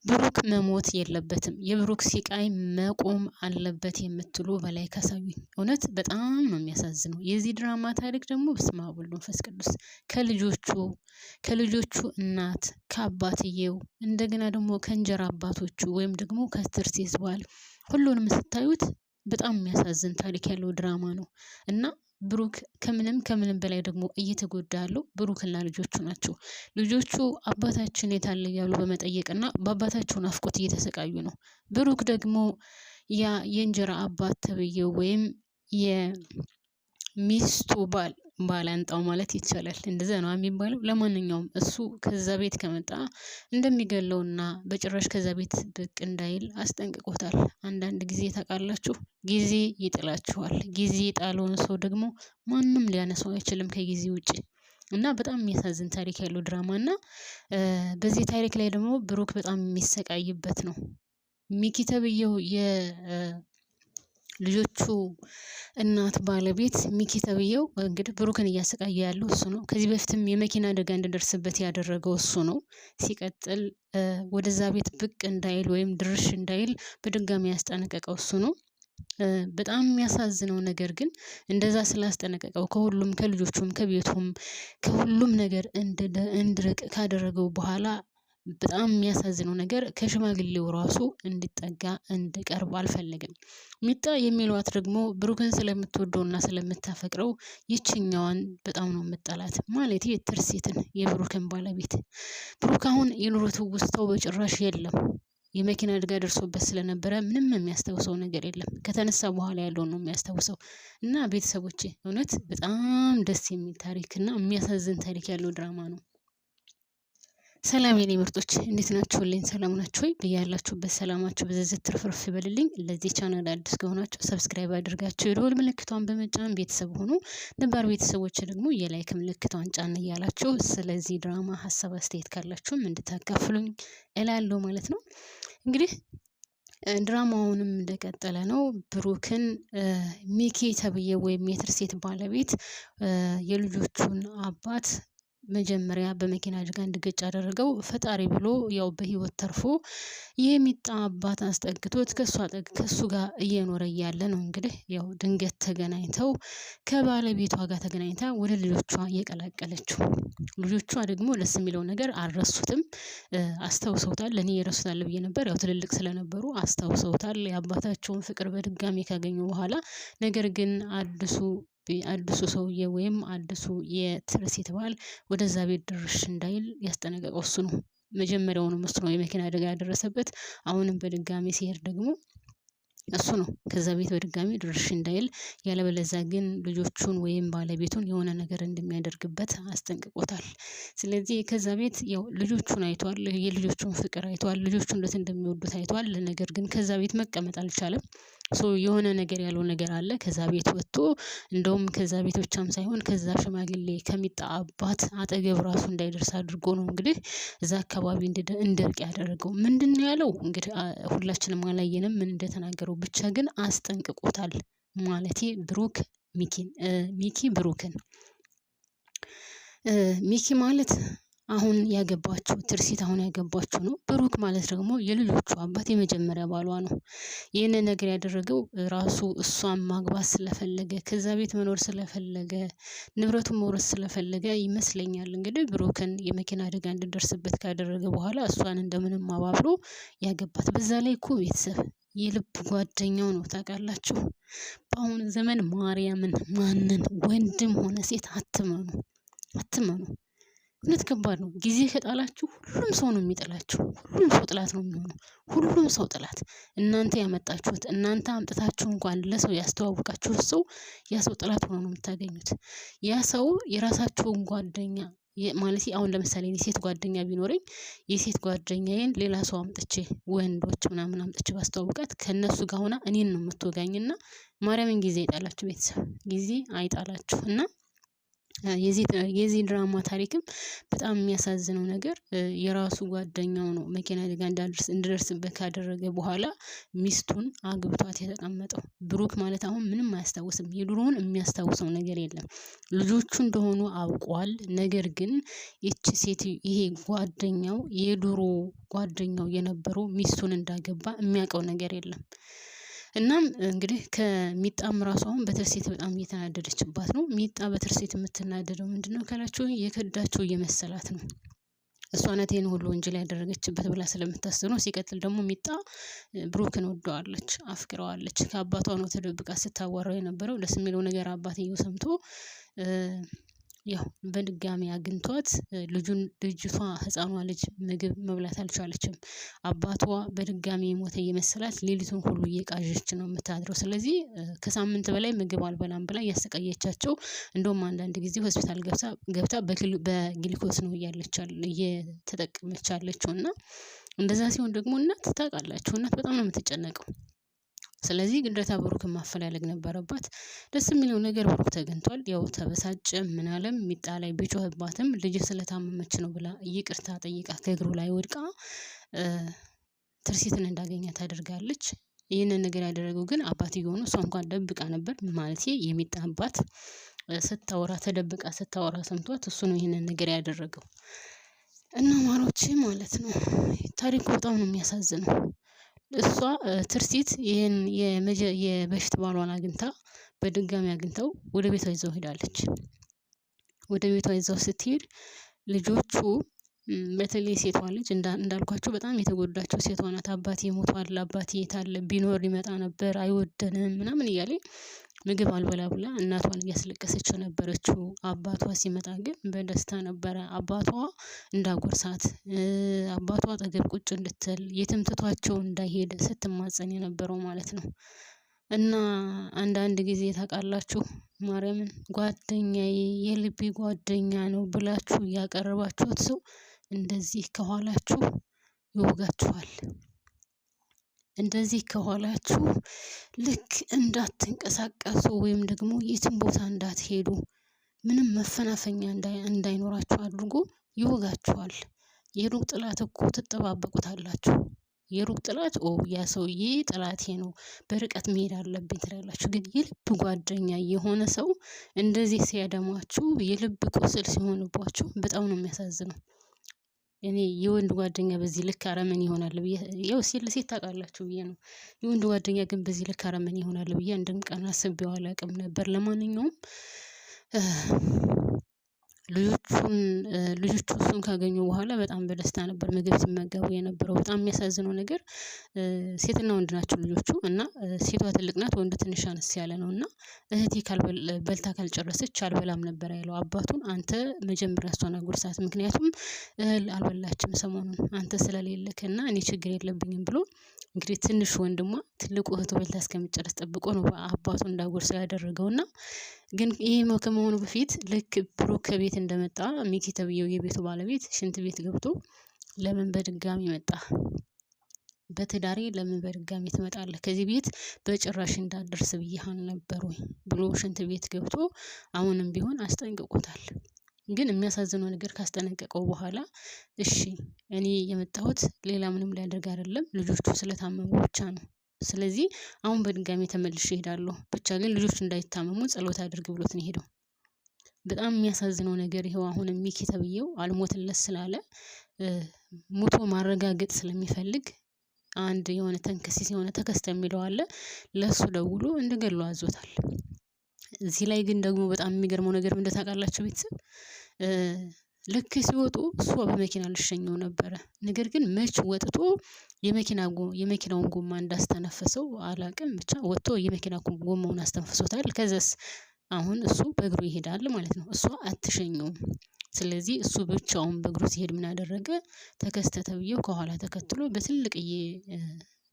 ብሩክ መሞት የለበትም የብሩክ ሲቃይ መቆም አለበት የምትሉ በላይ ካሳዩኝ እውነት በጣም ነው የሚያሳዝነው። የዚህ ድራማ ታሪክ ደግሞ በስመ አብ ወወልድ ወመንፈስ ቅዱስ ከልጆቹ እናት ከአባትየው እንደገና ደግሞ ከእንጀራ አባቶቹ ወይም ደግሞ ከትርሲት ባል ሁሉንም ስታዩት በጣም የሚያሳዝን ታሪክ ያለው ድራማ ነው እና ብሩክ ከምንም በላይ ደግሞ እየተጎዳ ያለው ብሩክና ልጆቹ ናቸው። ልጆቹ አባታችን የት አለ እያሉ በመጠየቅና በአባታቸው ናፍቆት እየተሰቃዩ ነው። ብሩክ ደግሞ ያ የእንጀራ አባት ተብዬው ወይም የሚስቱ ባላንጣው ማለት ይቻላል እንደዛ ነው የሚባለው። ለማንኛውም እሱ ከዛ ቤት ከመጣ እንደሚገለውና በጭራሽ ከዛ ቤት ብቅ እንዳይል አስጠንቅቆታል። አንዳንድ ጊዜ ታውቃላችሁ ጊዜ ይጥላችኋል። ጊዜ የጣለውን ሰው ደግሞ ማንም ሊያነሳው አይችልም ከጊዜ ውጪ እና በጣም የሚያሳዝን ታሪክ ያለው ድራማ እና በዚህ ታሪክ ላይ ደግሞ ብሩክ በጣም የሚሰቃይበት ነው። ሚኪ ተብዬው ልጆቹ እናት ባለቤት ሚኪ ተብዬው እንግዲህ ብሩክን እያሰቃየ ያለው እሱ ነው። ከዚህ በፊትም የመኪና አደጋ እንዲደርስበት ያደረገው እሱ ነው። ሲቀጥል ወደዛ ቤት ብቅ እንዳይል ወይም ድርሽ እንዳይል በድጋሚ ያስጠነቀቀው እሱ ነው። በጣም የሚያሳዝነው ነገር ግን እንደዛ ስላስጠነቀቀው ከሁሉም ከልጆቹም ከቤቱም ከሁሉም ነገር እንድርቅ ካደረገው በኋላ በጣም የሚያሳዝነው ነገር ከሽማግሌው ራሱ እንዲጠጋ እንዲቀርብ አልፈለግም። ሚጣ የሚሏት ደግሞ ብሩክን ስለምትወደውና ስለምታፈቅረው ይችኛዋን በጣም ነው የምጠላት ማለት ትርሲትን የብሩክን ባለቤት። ብሩክ አሁን የኑሮት ውስጣው በጭራሽ የለም። የመኪና አደጋ ደርሶበት ስለነበረ ምንም የሚያስታውሰው ነገር የለም። ከተነሳ በኋላ ያለውን ነው የሚያስታውሰው። እና ቤተሰቦቼ እውነት በጣም ደስ የሚል ታሪክ እና የሚያሳዝን ታሪክ ያለው ድራማ ነው። ሰላም የኔ ምርጦች እንዴት ናችሁልኝ? ሰላም ናችሁ ወይ? በያላችሁበት ሰላማችሁ በዝዝት ትርፍርፍ ይበልልኝ። ለዚህ ቻናል አዲስ ከሆናችሁ ሰብስክራይብ አድርጋችሁ የደወል ምልክቷን በመጫን ቤተሰብ ሆኑ። ነባር ቤተሰቦች ደግሞ የላይክ ምልክቷን ጫን እያላችሁ ስለዚህ ድራማ ሀሳብ አስተያየት ካላችሁም እንድታካፍሉኝ እላለሁ ማለት ነው። እንግዲህ ድራማውንም እንደቀጠለ ነው። ብሩክን ሚኪ ተብዬ ወይም የትርሴት ባለቤት የልጆቹን አባት መጀመሪያ በመኪና አደጋ እንዲገጭ አደረገው። ፈጣሪ ብሎ ያው በህይወት ተርፎ የሚጣ አባት አስጠግቶት ከሱ ጋር እየኖረ እያለ ነው እንግዲህ ያው ድንገት ተገናኝተው ከባለቤቷ ጋር ተገናኝታ ወደ ልጆቿ እየቀላቀለችው። ልጆቿ ደግሞ ደስ የሚለው ነገር አልረሱትም፣ አስታውሰውታል። ለኔ ይረሱታል ብዬ ነበር፣ ያው ትልልቅ ስለነበሩ አስታውሰውታል የአባታቸውን ፍቅር በድጋሚ ካገኙ በኋላ። ነገር ግን አዲሱ ሰውዬ ወይም አዲሱ የትርሲት ባል ወደዛ ቤት ድርሽ እንዳይል ያስጠነቀቀው እሱ ነው። መጀመሪያውንም እሱ ነው የመኪና አደጋ ያደረሰበት። አሁንም በድጋሚ ሲሄድ ደግሞ እሱ ነው ከዛ ቤት በድጋሚ ድርሽ እንዳይል፣ ያለበለዛ ግን ልጆቹን ወይም ባለቤቱን የሆነ ነገር እንደሚያደርግበት አስጠንቅቆታል። ስለዚህ ከዛ ቤት ያው ልጆቹን አይቷል፣ የልጆቹን ፍቅር አይቷል፣ ልጆቹን እንዴት እንደሚወዱት አይቷል። ነገር ግን ከዛ ቤት መቀመጥ አልቻለም። የሆነ ነገር ያለው ነገር አለ። ከዛ ቤት ወጥቶ እንደውም ከዛ ቤት ብቻም ሳይሆን ከዛ ሽማግሌ ከሚጣ አባት አጠገብ ራሱ እንዳይደርስ አድርጎ ነው እንግዲህ እዛ አካባቢ እንዲርቅ ያደረገው። ምንድነው ያለው እንግዲህ ሁላችንም አላየንም ምን እንደተናገረው፣ ብቻ ግን አስጠንቅቆታል። ማለቴ ሚኪ ብሩክን ሚኪ ማለት አሁን ያገባችው ትርሲት አሁን ያገባችው ነው። ብሩክ ማለት ደግሞ የልጆቹ አባት የመጀመሪያ ባሏ ነው። ይህንን ነገር ያደረገው ራሱ እሷን ማግባት ስለፈለገ፣ ከዛ ቤት መኖር ስለፈለገ፣ ንብረቱን መውረስ ስለፈለገ ይመስለኛል እንግዲህ ብሩክን የመኪና አደጋ እንዲደርስበት ካደረገ በኋላ እሷን እንደምንም አባብሎ ያገባት። በዛ ላይ እኮ ቤተሰብ የልብ ጓደኛው ነው ታውቃላችሁ። በአሁኑ ዘመን ማርያምን ማንን ወንድም ሆነ ሴት አትመኑ። እውነት ከባድ ነው። ጊዜ ከጣላችሁ ሁሉም ሰው ነው የሚጥላችሁ። ሁሉም ሰው ጥላት ነው የሚሆነው። ሁሉም ሰው ጥላት። እናንተ ያመጣችሁት እናንተ አምጥታችሁ እንኳን ለሰው ያስተዋወቃችሁት ሰው ያ ሰው ጥላት ሆኖ ነው የምታገኙት። ያ ሰው የራሳችሁን ጓደኛ ማለት አሁን ለምሳሌ እኔ ሴት ጓደኛ ቢኖረኝ የሴት ጓደኛዬን ሌላ ሰው አምጥቼ ወንዶች ምናምን አምጥቼ ባስተዋወቃት ከነሱ ጋር ሆና እኔን ነው የምትወጋኝና ማርያምን ጊዜ አይጣላችሁ ቤተሰብ፣ ጊዜ አይጣላችሁ። እና የዚህ ድራማ ታሪክም በጣም የሚያሳዝነው ነገር የራሱ ጓደኛው ነው መኪና አደጋ እንዲደርስበት ካደረገ በኋላ ሚስቱን አግብቷት የተቀመጠው። ብሩክ ማለት አሁን ምንም አያስታውስም። የድሮውን የሚያስታውሰው ነገር የለም። ልጆቹ እንደሆኑ አውቋል። ነገር ግን ይቺ ሴት ይሄ ጓደኛው የድሮ ጓደኛው የነበረው ሚስቱን እንዳገባ የሚያውቀው ነገር የለም። እናም እንግዲህ ከሚጣም ራሱ አሁን በትርሴት በጣም እየተናደደችባት ነው። ሚጣ በትርሴት የምትናደደው ምንድነው ካላችሁ የከዳቸው እየመሰላት ነው። እሷ ናት ይሄን ሁሉ ወንጀል ያደረገችበት ብላ ስለምታስብ ነው። ሲቀጥል ደግሞ ሚጣ ብሩክን ወደዋለች፣ አፍቅረዋለች። ከአባቷ ነው ተደብቃ ስታዋራው የነበረው። ደስ የሚለው ነገር አባትየው ሰምቶ ያው በድጋሚ አግኝቷት ልጅቷ ህፃኗ ልጅ ምግብ መብላት አልቻለችም። አባቷ በድጋሚ የሞተ እየመሰላት ሌሊቱን ሁሉ እየቃዠች ነው የምታድረው። ስለዚህ ከሳምንት በላይ ምግብ አልበላም ብላ እያሰቃየቻቸው፣ እንደውም አንዳንድ ጊዜ ሆስፒታል ገብታ በግሊኮስ ነው እየተጠቀመች ያለችው። እና እንደዛ ሲሆን ደግሞ እናት ታውቃላችሁ፣ እናት በጣም ነው የምትጨነቀው። ስለዚህ ግዴታ ብሩክን ማፈላለግ ነበረባት። ደስ የሚለው ነገር ብሩክ ተገኝቷል። ያው ተበሳጨ ምን አለም ሚጣ ላይ ቢጮህባትም ልጅ ስለታመመች ነው ብላ ይቅርታ ጠይቃ ከእግሩ ላይ ወድቃ ትርሲትን እንዳገኛት ታደርጋለች። ይህንን ነገር ያደረገው ግን አባትየው ነው። እሷ እንኳን ደብቃ ነበር ማለት የሚጣ አባት ስታወራ ተደብቃ ስታወራ ሰምቷት እሱ ነው ይህንን ነገር ያደረገው። እና ማሮቼ ማለት ነው ታሪኩ በጣም ነው የሚያሳዝነው። እሷ ትርሲት ይሄን የበፊት ባሏን አግኝታ በድጋሚ አግኝተው ወደ ቤቷ ይዘው ሄዳለች። ወደ ቤቷ ይዘው ስትሄድ ልጆቹ በተለይ ሴቷ ልጅ እንዳልኳቸው በጣም የተጎዳቸው ሴቷ ናት። አባቴ ሞቷል፣ አባቴ የት አለ? ቢኖር ይመጣ ነበር፣ አይወደንም ምናምን እያለ ምግብ አልበላ ብላ እናቷን እያስለቀሰች ነበረችው። አባቷ ሲመጣ ግን በደስታ ነበረ። አባቷ እንዳጎርሳት፣ አባቷ አጠገብ ቁጭ እንድትል፣ የትም ትቷቸው እንዳይሄድ ስትማጸን የነበረው ማለት ነው። እና አንዳንድ ጊዜ ታውቃላችሁ ማርያምን ጓደኛዬ የልቤ ጓደኛ ነው ብላችሁ ያቀረባችሁት ሰው እንደዚህ ከኋላችሁ ይወጋችኋል። እንደዚህ ከኋላችሁ ልክ እንዳትንቀሳቀሱ ወይም ደግሞ የትም ቦታ እንዳትሄዱ ምንም መፈናፈኛ እንዳይኖራችሁ አድርጎ ይወጋችኋል። የሩቅ ጥላት እኮ ትጠባበቁታላችሁ። የሩቅ ጥላት ያ ሰውዬ ጥላቴ ነው በርቀት መሄድ አለብኝ ትላላችሁ። ግን የልብ ጓደኛ የሆነ ሰው እንደዚህ ሲያደማችሁ፣ የልብ ቁስል ሲሆንባችሁ በጣም ነው የሚያሳዝነው። እኔ የወንድ ጓደኛ በዚህ ልክ አረመኔ ይሆናል ብዬ ያው ሴት ታውቃላችሁ ብዬ ነው። የወንድ ጓደኛ ግን በዚህ ልክ አረመኔ ይሆናል ብዬ አንድም ቀን አስቤው አላውቅም ነበር። ለማንኛውም ልጆቹ እሱን ካገኙ በኋላ በጣም በደስታ ነበር ምግብ ሲመገቡ የነበረው። በጣም የሚያሳዝነው ነገር ሴትና ወንድ ናቸው ልጆቹ እና ሴቷ ትልቅ ናት፣ ወንድ ትንሽ አነስ ያለ ነው። እና እህቴ በልታ ካልጨረሰች አልበላም ነበር ያለው አባቱን። አንተ መጀመሪያ እሷን አጉርሳት፣ ምክንያቱም እህል አልበላችም ሰሞኑን አንተ ስለሌለክና እኔ ችግር የለብኝም ብሎ እንግዲህ ትንሽ ወንድሟ ትልቁ እህቱ በልታ እስከሚጨርስ ጠብቆ ነው አባቱ እንዳጎርሰው ያደረገውና ግን ይሄ ከመሆኑ በፊት ልክ ብሩክ ከቤት እንደመጣ ሚኪ ተብዬው የቤቱ ባለቤት ሽንት ቤት ገብቶ ለምን በድጋሚ መጣ? በትዳሬ ለምን በድጋሚ ትመጣለህ? ከዚህ ቤት በጭራሽ እንዳትደርስ ብዬሃን ነበር ወይ ብሎ ሽንት ቤት ገብቶ አሁንም ቢሆን አስጠንቅቆታል። ግን የሚያሳዝነው ነገር ካስጠነቀቀው በኋላ እሺ እኔ የመጣሁት ሌላ ምንም ሊያደርግ አይደለም፣ ልጆቹ ስለታመሙ ብቻ ነው። ስለዚህ አሁን በድጋሚ ተመልሼ እሄዳለሁ፣ ብቻ ግን ልጆቹ እንዳይታመሙ ጸሎት አድርግ ብሎት ነው ሄደው። በጣም የሚያሳዝነው ነገር ይሄው አሁንም ሚኪ ተብዬው አልሞትለት ስላለ ሙቶ ማረጋገጥ ስለሚፈልግ አንድ የሆነ ተንከሲስ የሆነ ተከስተ የሚለው አለ፣ ለሱ ደውሎ እንደገሉ አዞታል። እዚህ ላይ ግን ደግሞ በጣም የሚገርመው ነገር ምን ታውቃላችሁ ቤተሰብ? ልክ ሲወጡ እሷ በመኪና ልሸኘው ነበረ። ነገር ግን መች ወጥቶ የመኪናውን ጎማ እንዳስተነፈሰው አላቅም። ብቻ ወጥቶ የመኪና ጎማውን አስተንፍሶታል። ከዛስ አሁን እሱ በእግሩ ይሄዳል ማለት ነው። እሷ አትሸኘውም። ስለዚህ እሱ ብቻውን በእግሩ ሲሄድ ምን አደረገ? ተከስተ ተብዬው ከኋላ ተከትሎ በትልቅዬ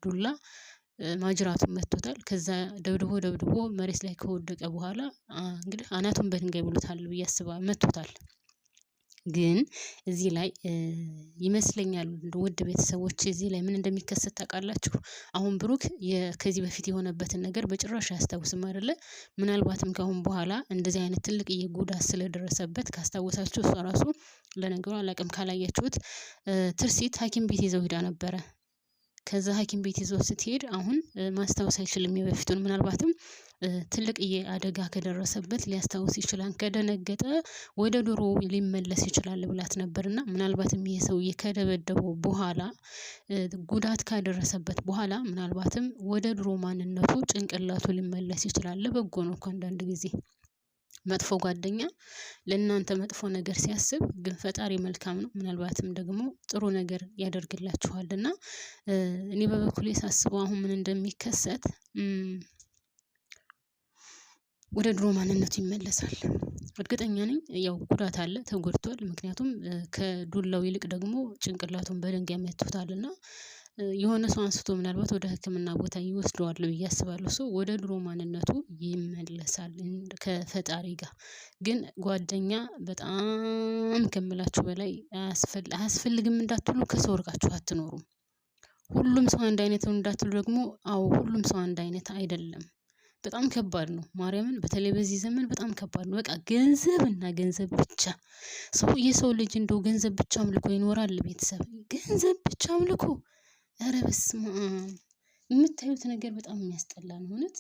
ዱላ ማጅራቱን መቶታል። ከዛ ደብድቦ መሬት ላይ ከወደቀ በኋላ እንግዲህ አናቱን በድንጋይ ብሎታል ብዬ አስባለሁ፣ መቶታል። ግን እዚህ ላይ ይመስለኛል ውድ ቤተሰቦች እዚህ ላይ ምን እንደሚከሰት ታውቃላችሁ? አሁን ብሩክ ከዚህ በፊት የሆነበትን ነገር በጭራሽ አያስታውስም አይደለ? ምናልባትም ከአሁን በኋላ እንደዚህ አይነት ትልቅዬ ጉዳት ስለደረሰበት ካስታወሳችሁ እሷ ራሱ ለነገሩ አላውቅም ካላያችሁት ትርሲት ሐኪም ቤት ይዘው ሄዳ ነበረ። ከዛ ሐኪም ቤት ይዘው ስትሄድ አሁን ማስታወስ አይችልም የበፊቱን። ምናልባትም ትልቅዬ አደጋ ከደረሰበት ሊያስታውስ ይችላል። ከደነገጠ ወደ ድሮ ሊመለስ ይችላል ብላት ነበርና ምናልባትም ይሄ ሰውዬ ከደበደበው በኋላ ጉዳት ካደረሰበት በኋላ ምናልባትም ወደ ድሮ ማንነቱ ጭንቅላቱ ሊመለስ ይችላል። ለበጎ ነው እኮ አንዳንድ ጊዜ መጥፎ ጓደኛ ለእናንተ መጥፎ ነገር ሲያስብ ግን ፈጣሪ መልካም ነው። ምናልባትም ደግሞ ጥሩ ነገር ያደርግላችኋል። እና እኔ በበኩሌ ሳስበው አሁን ምን እንደሚከሰት ወደ ድሮ ማንነቱ ይመለሳል እርግጠኛ ነኝ። ያው ጉዳት አለ፣ ተጎድቷል። ምክንያቱም ከዱላው ይልቅ ደግሞ ጭንቅላቱን በድንጋይ መትቶታልና የሆነ ሰው አንስቶ ምናልባት ወደ ሕክምና ቦታ ይወስደዋል ብዬ አስባለሁ። ሰው ወደ ድሮ ማንነቱ ይመለሳል ከፈጣሪ ጋር። ግን ጓደኛ በጣም ከምላችሁ በላይ አያስፈልግም እንዳትሉ ከሰው ርቃችሁ አትኖሩም። ሁሉም ሰው አንድ አይነት ነው እንዳትሉ ደግሞ አዎ ሁሉም ሰው አንድ አይነት አይደለም። በጣም ከባድ ነው። ማርያምን በተለይ በዚህ ዘመን በጣም ከባድ ነው። በቃ ገንዘብ እና ገንዘብ ብቻ። የሰው ልጅ እንደው ገንዘብ ብቻ አምልኮ ይኖራል? ቤተሰብ ገንዘብ ብቻ አምልኮ? ኧረ በስመ አብ! የምታዩት ነገር በጣም የሚያስጠላ ነው እውነት።